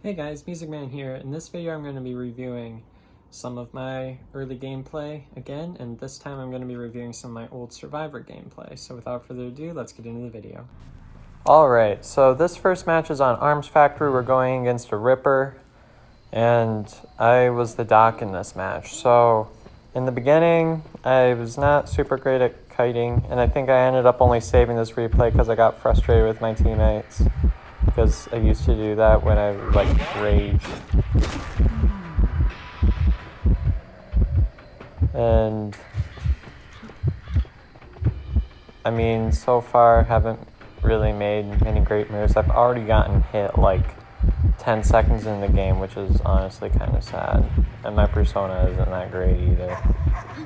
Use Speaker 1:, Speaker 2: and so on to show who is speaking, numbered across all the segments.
Speaker 1: Hey guys, Music Man here. In this video I'm going to be reviewing some of my early gameplay again, and this time I'm going to be reviewing some of my old Survivor gameplay. So without further ado, let's get into the video. Alright, so this first match is on Arms Factory. We're going against a Ripper, and I was the Doc in this match. So in the beginning, I was not super great at kiting, and I think I ended up only saving this replay because I got frustrated with my teammates. Because I used to do that when I rage. And I mean, so far haven't really made many great moves. I've already gotten hit 10 seconds in the game, which is honestly kind of sad. And my persona isn't that great either.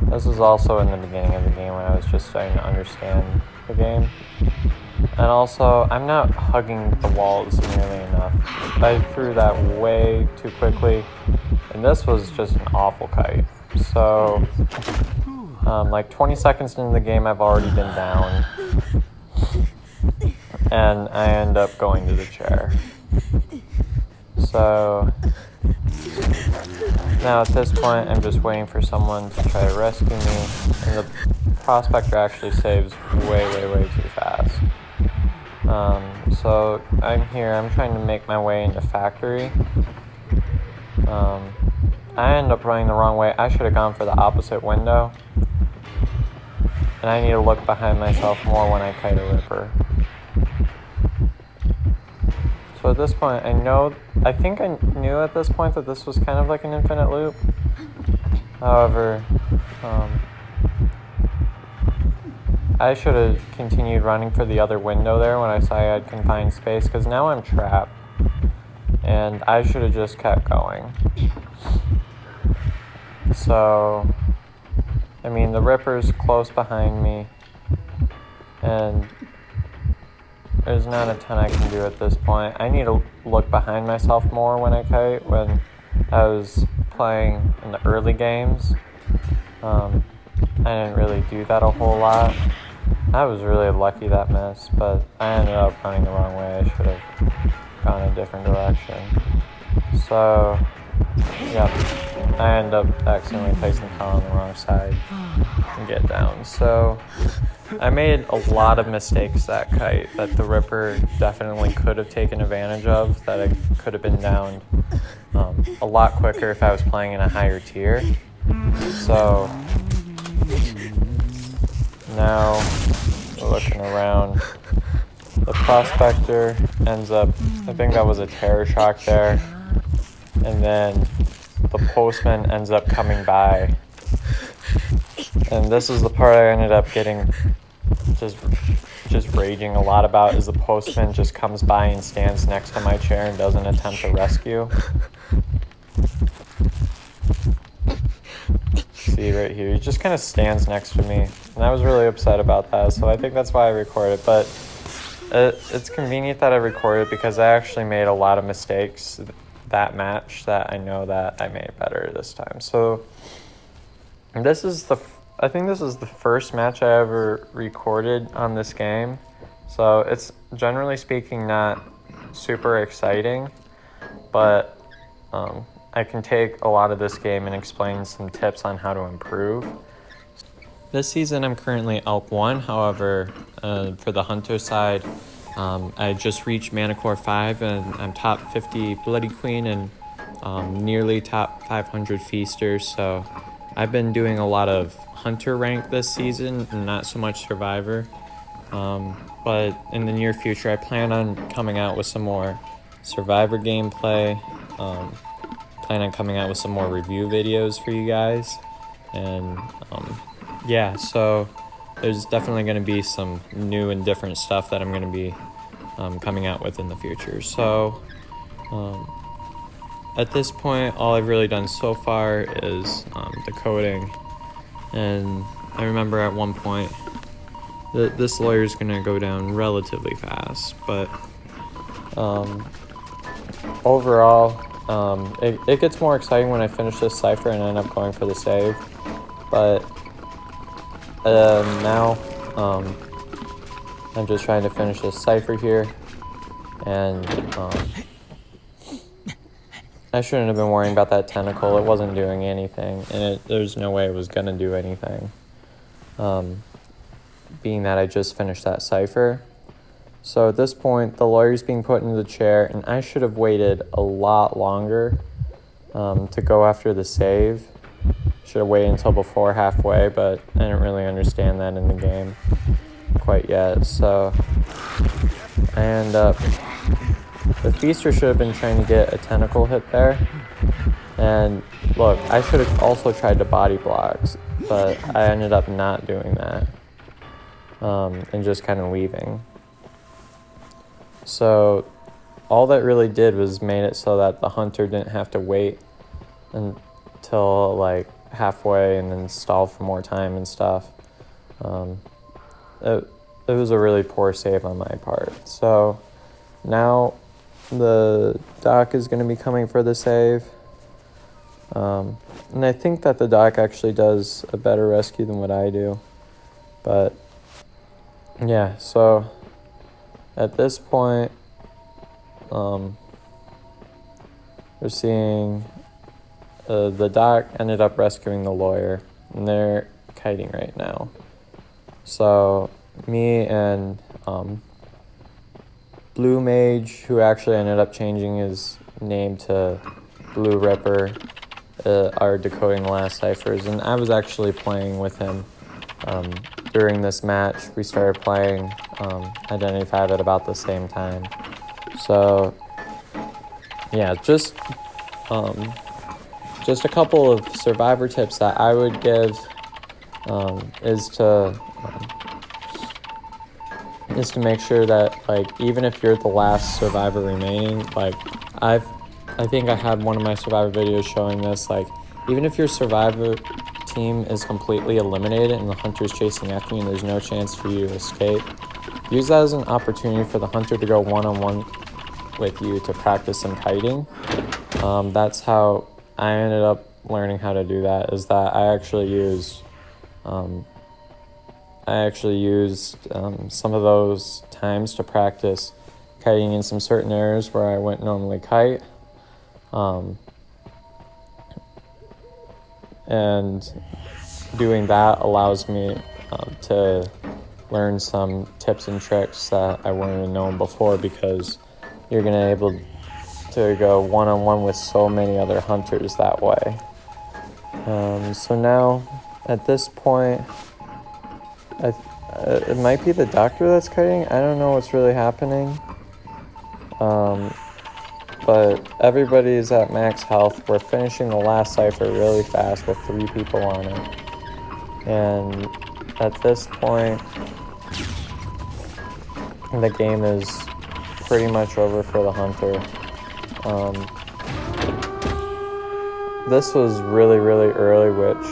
Speaker 1: This was also in the beginning of the game when I was just starting to understand the game. And also, I'm not hugging the walls nearly enough. I threw that way too quickly, and this was just an awful kite. So, 20 seconds into the game, I've already been down, and I end up going to the chair. So, now at this point, I'm just waiting for someone to try to rescue me, and the prospector actually saves way too fast. So I'm here, I'm trying to make my way into factory. I end up running the wrong way. I should have gone for the opposite window. And I need to look behind myself more when I kite a Ripper. So at this point, I think I knew at this point that this was kind of like an infinite loop. However, I should have continued running for the other window there when I saw I had confined space, because now I'm trapped, and I should have just kept going. So, I mean, the Ripper's close behind me, and there's not a ton I can do at this point. I need to look behind myself more when I kite. When I was playing in the early games, I didn't really do that a whole lot. I was really lucky that missed, but I ended up running the wrong way. I should have gone a different direction. So, yeah, I ended up accidentally placing Kyle on the wrong side and get down. So, I made a lot of mistakes that kite that the Ripper definitely could have taken advantage of, that I could have been downed a lot quicker if I was playing in a higher tier. So, now, looking around, the prospector ends up, I think that was a terror shock there, and then the postman ends up coming by, and this is the part I ended up getting just raging a lot about, is the postman just comes by and stands next to my chair and doesn't attempt to rescue. See right here, he just kind of stands next to me, and I was really upset about that, so I think that's why I recorded. But it's convenient that I recorded, because I actually made a lot of mistakes that match that I know that I made better this time. So I think this is the first match I ever recorded on this game, so it's generally speaking not super exciting, but I can take a lot of this game and explain some tips on how to improve. This season I'm currently ALP 1, however, for the Hunter side, I just reached Manicore 5, and I'm top 50 Bloody Queen and nearly top 500 Feasters, so I've been doing a lot of Hunter rank this season and not so much Survivor. But in the near future I plan on coming out with some more Survivor gameplay. Plan on coming out with some more review videos for you guys, and yeah, so there's definitely going to be some new and different stuff that I'm going to be coming out with in the future. So at this point, all I've really done so far is the coding, and I remember at one point that this lawyer is going to go down relatively fast, but overall, it gets more exciting when I finish this cipher and end up going for the save. But now I'm just trying to finish this cipher here, and I shouldn't have been worrying about that tentacle. It wasn't doing anything, and there's no way it was going to do anything. Being that I just finished that cipher. So at this point, the lawyer's being put into the chair, and I should have waited a lot longer to go after the save. Should have waited until before halfway, but I didn't really understand that in the game quite yet. So I end up... The Feaster should have been trying to get a tentacle hit there. And look, I should have also tried to body blocks, but I ended up not doing that. And just kind of leaving. So all that really did was made it so that the hunter didn't have to wait until like halfway and then stall for more time and stuff. It was a really poor save on my part. So now the doc is going to be coming for the save. And I think that the doc actually does a better rescue than what I do. But yeah, so at this point, we're seeing the doc ended up rescuing the lawyer, and they're kiting right now. So me and Blue Mage, who actually ended up changing his name to Blue Ripper, are decoding the last ciphers, and I was actually playing with him. During this match, we started playing Identity V at about the same time. So, yeah, just a couple of survivor tips that I would give is to make sure that, like, even if you're the last survivor remaining, like, I think I had one of my survivor videos showing this, like, even if your survivor team is completely eliminated and the hunter's chasing after you and there's no chance for you to escape, use that as an opportunity for the hunter to go one-on-one with you to practice some kiting. That's how I ended up learning how to do that, is that I actually used some of those times to practice kiting in some certain areas where I wouldn't normally kite. And doing that allows me to learn some tips and tricks that I wouldn't have known before, because you're going to be able to go one-on-one with so many other hunters that way. So now, at this point, it might be the doctor that's kiting. I don't know what's really happening. But everybody's at max health. We're finishing the last cipher really fast with 3 people on it. And at this point, the game is pretty much over for the hunter. This was really, really early, which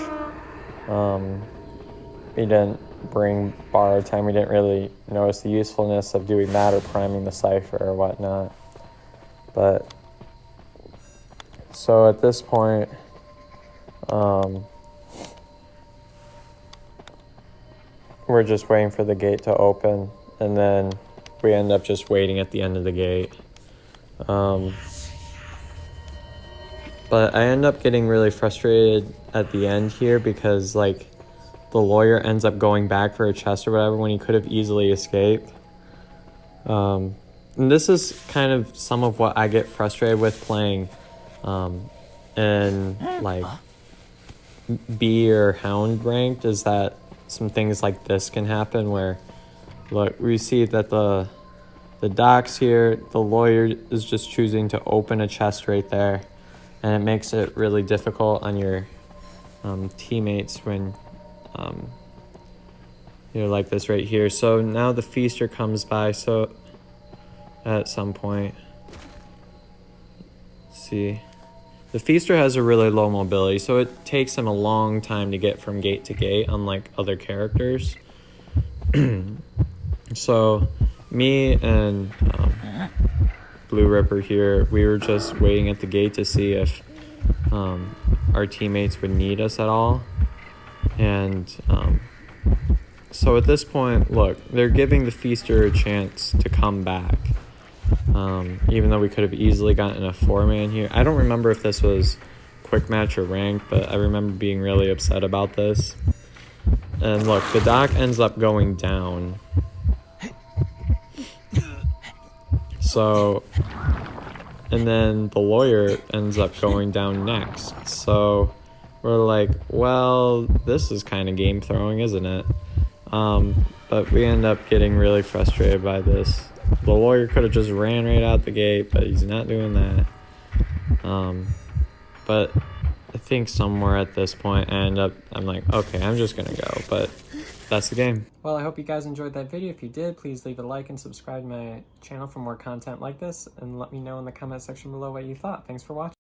Speaker 1: we didn't bring borrowed time. We didn't really notice the usefulness of doing that or priming the cipher or whatnot. But so at this point, we're just waiting for the gate to open, and then we end up just waiting at the end of the gate. But I end up getting really frustrated at the end here, because like the lawyer ends up going back for a chest or whatever when he could have easily escaped. And this is kind of some of what I get frustrated with playing in like B or Hound ranked, is that some things like this can happen where, look, we see that the docs here, the lawyer is just choosing to open a chest right there, and it makes it really difficult on your teammates when you're like this right here. So now the Feaster comes by, so at some point, let's see, the Feaster has a really low mobility, so it takes him a long time to get from gate to gate, unlike other characters. So me and Blue Ripper here, we were just waiting at the gate to see if our teammates would need us at all. And so at this point, look, they're giving the Feaster a chance to come back. even though we could have easily gotten a 4-man here. I don't remember if this was quick match or ranked, but I remember being really upset about this. And look, the doc ends up going down. So, and then the lawyer ends up going down next. So we're like, well, this is kind of game throwing, isn't it? But we end up getting really frustrated by this. The lawyer could have just ran right out the gate, but he's not doing that. But I think somewhere at this point I'm like, okay, I'm just gonna go, but that's the game. Well, I hope you guys enjoyed that video. If you did, please leave a like and subscribe to my channel for more content like this, and let me know in the comment section below what you thought. Thanks for watching.